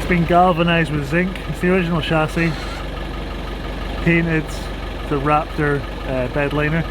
been galvanised with zinc. It's the original chassis, painted the Raptor bed liner.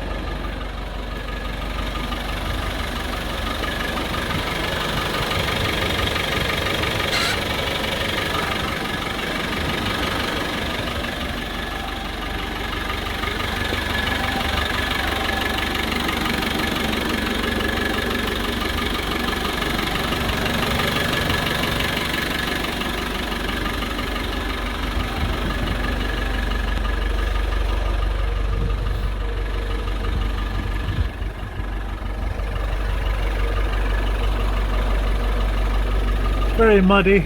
Very muddy.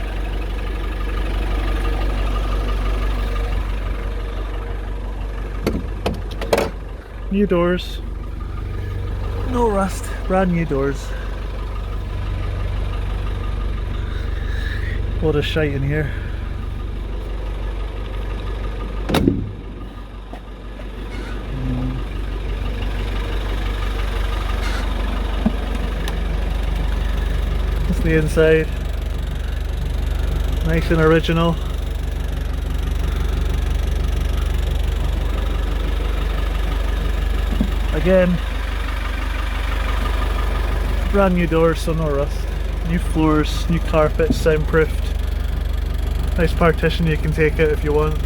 New doors. No rust. Brand new doors. What a shite in here. That's the inside. Nice and original. Again, brand new doors, so no rust. New floors, new carpets, soundproofed. Nice partition you can take out if you want.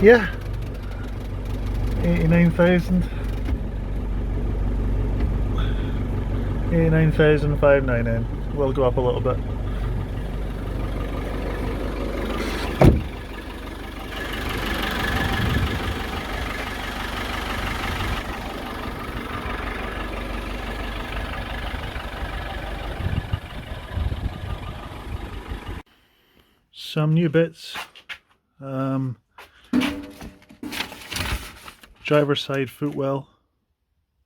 Yeah, 89,000. 89,599. Will go up a little bit. Some new bits. Driver's side footwell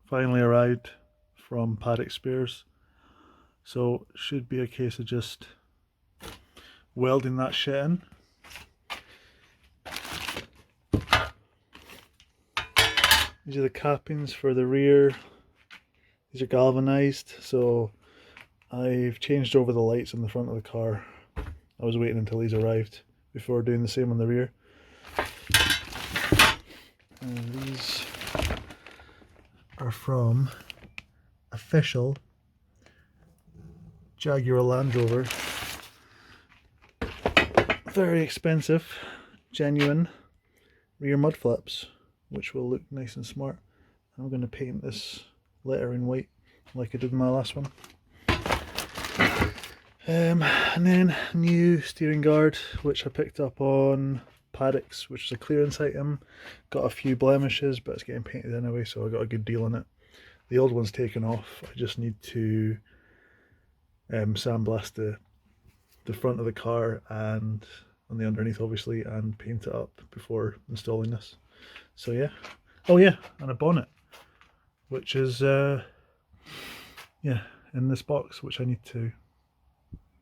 finally arrived from Paddock Spares, so should be a case of just welding that shit in. These are the cappings for the rear. These are galvanized, so I've changed over the lights on the front of the car. I was waiting until these arrived before doing the same on the rear. And these are from official Jaguar Landrover. Very expensive, genuine rear mud flaps, which will look nice and smart. I'm going to paint this lettering white like I did in my last one. And then new steering guard, which I picked up on Paddocks, which is a clearance item. Got a few blemishes, but it's getting painted anyway, so I got a good deal on it. The old one's taken off. I just need to sandblast the front of the car and on the underneath, obviously, and paint it up before installing this. So yeah. Oh yeah, and a bonnet, which is yeah, in this box, which I need to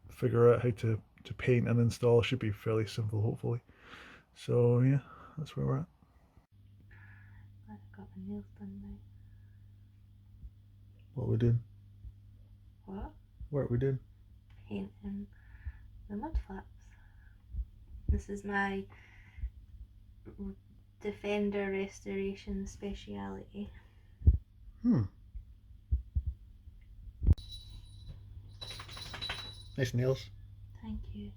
figure out how to paint and install. Should be fairly simple, hopefully. So yeah, that's where we're at. I've got my nails done now. What are we doing? What? What are we doing? Painting the mud flaps. This is my Defender restoration speciality. Nice nails. Thank you.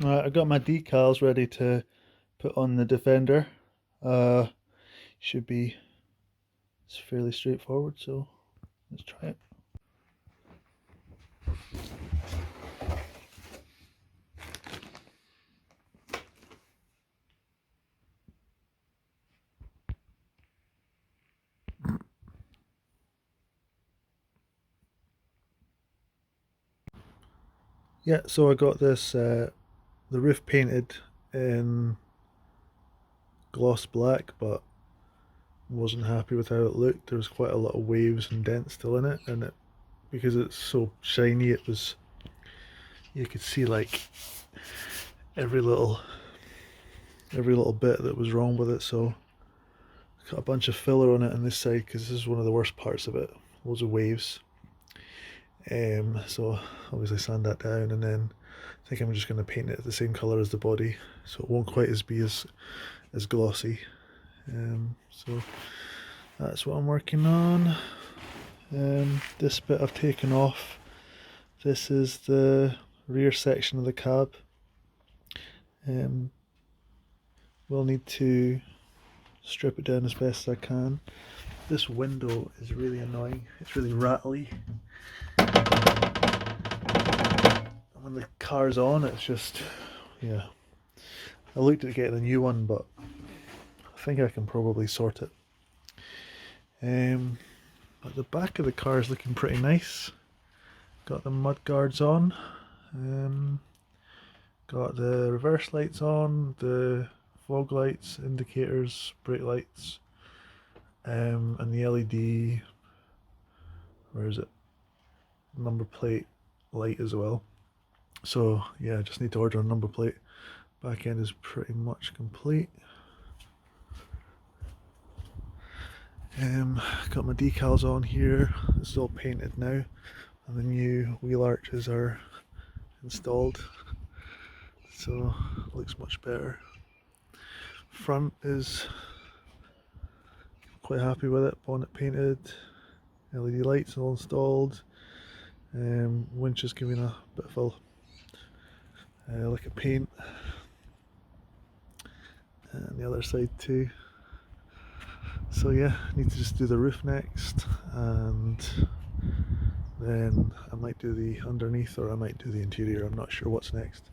Right, I got my decals ready to put on the Defender. Should be, it's fairly straightforward, so let's try it. yeah, so I got this the roof painted in gloss black, but wasn't happy with how it looked. There was quite a lot of waves and dents still in it, and because it's so shiny, it was, you could see like every little bit that was wrong with it. So I got a bunch of filler on it on this side because this is one of the worst parts of it. Loads of waves. So obviously sand that down, and then I think I'm just going to paint it the same colour as the body, so it won't quite be as glossy. So that's what I'm working on. This bit I've taken off. This is the rear section of the cab. We'll need to strip it down as best as I can. This window is really annoying. It's really rattly. And when the car's on, it's just, yeah. I looked at getting a new one, but I think I can probably sort it. But the back of the car is looking pretty nice. Got the mud guards on. Got the reverse lights on, the fog lights, indicators, brake lights, and the LED, where is it? Number plate light as well. So yeah, I just need to order a number plate. Back end is pretty much complete. Got my decals on here. This is all painted now, and the new wheel arches are installed, so it looks much better. Front is quite happy with it. Bonnet painted, LED lights all installed. Winch is giving a bit of a lick of paint, and the other side too. So yeah, I need to just do the roof next, and then I might do the underneath, or I might do the interior. I'm not sure what's next.